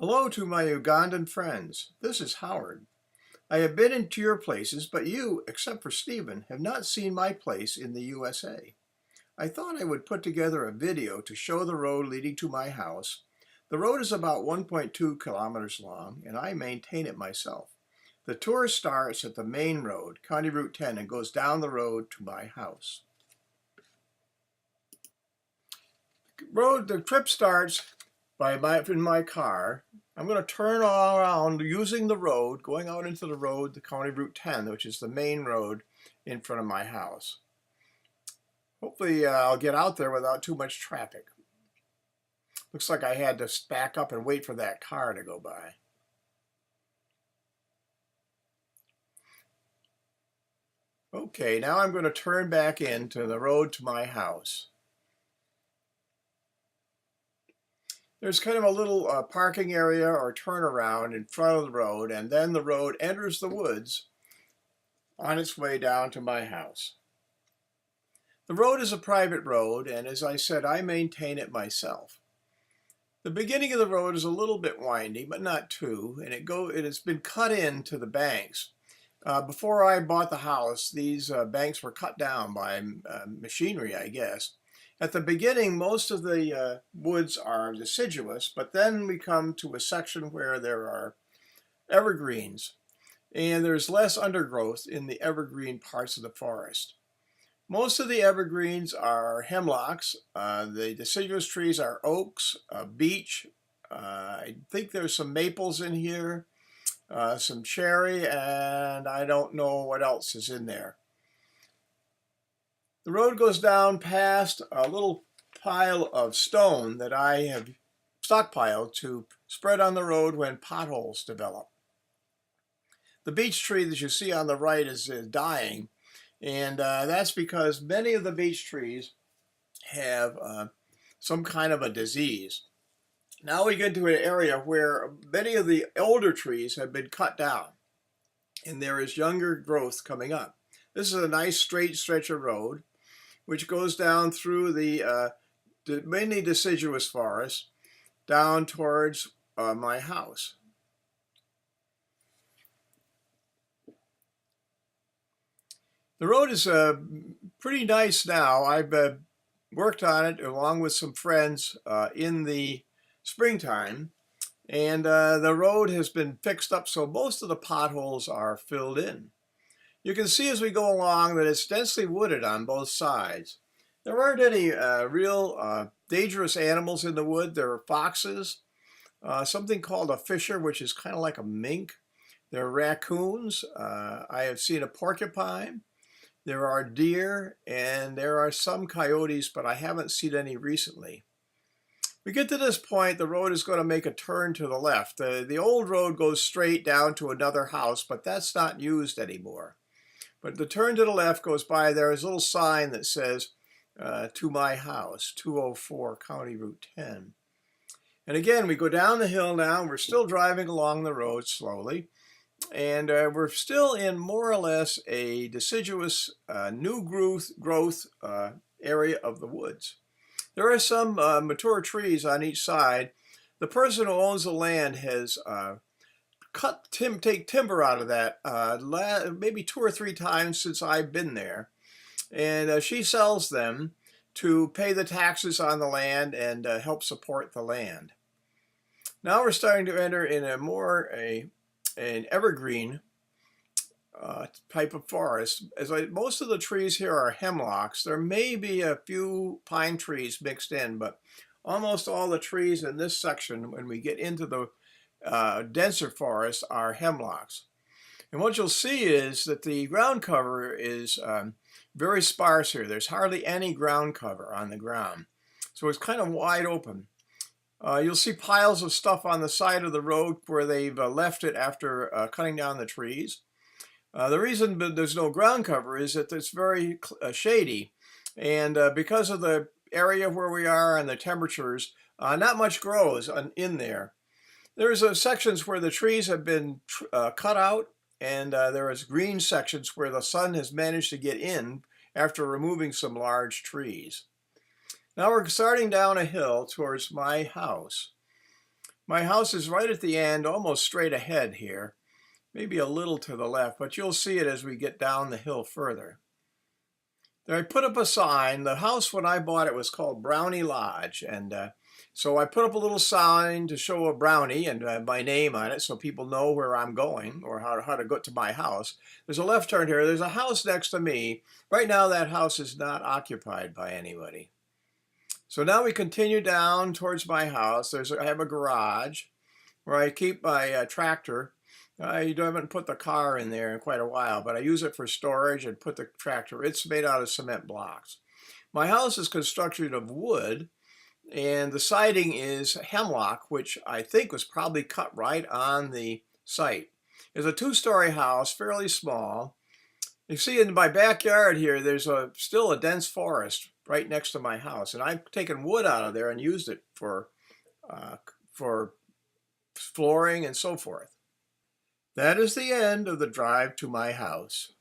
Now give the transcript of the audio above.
Hello to my Ugandan friends. This is Howard. I have been into your places, but you, except for Stephen, have not seen my place in the USA. I thought I would put together a video to show the road leading to my house. The road is about 1.2 kilometers long, and I maintain it myself. The tour starts at the main road, County Route 10, and goes down the road to my house. The trip starts in my car. I'm going to turn all around using the road, going out into the road, the County Route 10, which is the main road in front of my house. Hopefully I'll get out there without too much traffic. Looks like I had to back up and wait for that car to go by. Okay, now I'm going to turn back into the road to my house. There's kind of a little parking area or turnaround in front of the road, and then the road enters the woods on its way down to my house. The road is a private road, and as I said, I maintain it myself. The beginning of the road is a little bit windy, but not too, and it has been cut into the banks. Before I bought the house, these banks were cut down by machinery, I guess. At the beginning, most of the woods are deciduous, but then we come to a section where there are evergreens, and there's less undergrowth in the evergreen parts of the forest. Most of the evergreens are hemlocks. The deciduous trees are oaks, beech. I think there's some maples in here, some cherry, and I don't know what else is in there. The road goes down past a little pile of stone that I have stockpiled to spread on the road when potholes develop. The beech tree that you see on the right is dying, and that's because many of the beech trees have some kind of a disease. Now we get to an area where many of the older trees have been cut down, and there is younger growth coming up. This is a nice straight stretch of road which goes down through the mainly deciduous forest down towards my house. The road is pretty nice now. I've worked on it along with some friends in the springtime, and the road has been fixed up so most of the potholes are filled in. You can see as we go along that it's densely wooded on both sides. There aren't any real dangerous animals in the wood. There are foxes, something called a fisher, which is kind of like a mink. There are raccoons. I have seen a porcupine. There are deer, and there are some coyotes, but I haven't seen any recently. We get to this point, the road is going to make a turn to the left. The old road goes straight down to another house, but that's not used anymore. But the turn to the left goes by, there is a little sign that says, to my house, 204 County Route 10. And again, we go down the hill now, and we're still driving along the road slowly. And we're still in more or less a deciduous new growth area of the woods. There are some mature trees on each side. The person who owns the land has take timber out of that maybe 2 or 3 times since I've been there, and she sells them to pay the taxes on the land and help support the land. Now we're starting to enter in an evergreen type of forest. Most of the trees here are hemlocks. There may be a few pine trees mixed in, but almost all the trees in this section, when we get into the denser forests, are hemlocks. And what you'll see is that the ground cover is very sparse here. There's hardly any ground cover on the ground. So it's kind of wide open. You'll see piles of stuff on the side of the road where they've left it after cutting down the trees. The reason there's no ground cover is that it's very shady. And because of the area where we are and the temperatures, not much grows in there. There's sections where the trees have been cut out, and there is green sections where the sun has managed to get in after removing some large trees. Now we're starting down a hill towards my house. My house is right at the end, almost straight ahead here, maybe a little to the left, but you'll see it as we get down the hill further. There I put up a sign. The house when I bought it was called Brownie Lodge, and so I put up a little sign to show a brownie and my name on it so people know where I'm going or how to get to my house. There's a left turn here. There's a house next to me. Right now that house is not occupied by anybody. So now we continue down towards my house. I have a garage where I keep my tractor. I haven't put the car in there in quite a while, but I use it for storage and put the tractor. It's made out of cement blocks. My house is constructed of wood, and the siding is hemlock, which I think was probably cut right on the site. It's a two-story house, fairly small. You see in my backyard here, there's still a dense forest right next to my house, and I've taken wood out of there and used it for flooring and so forth. That is the end of the drive to my house.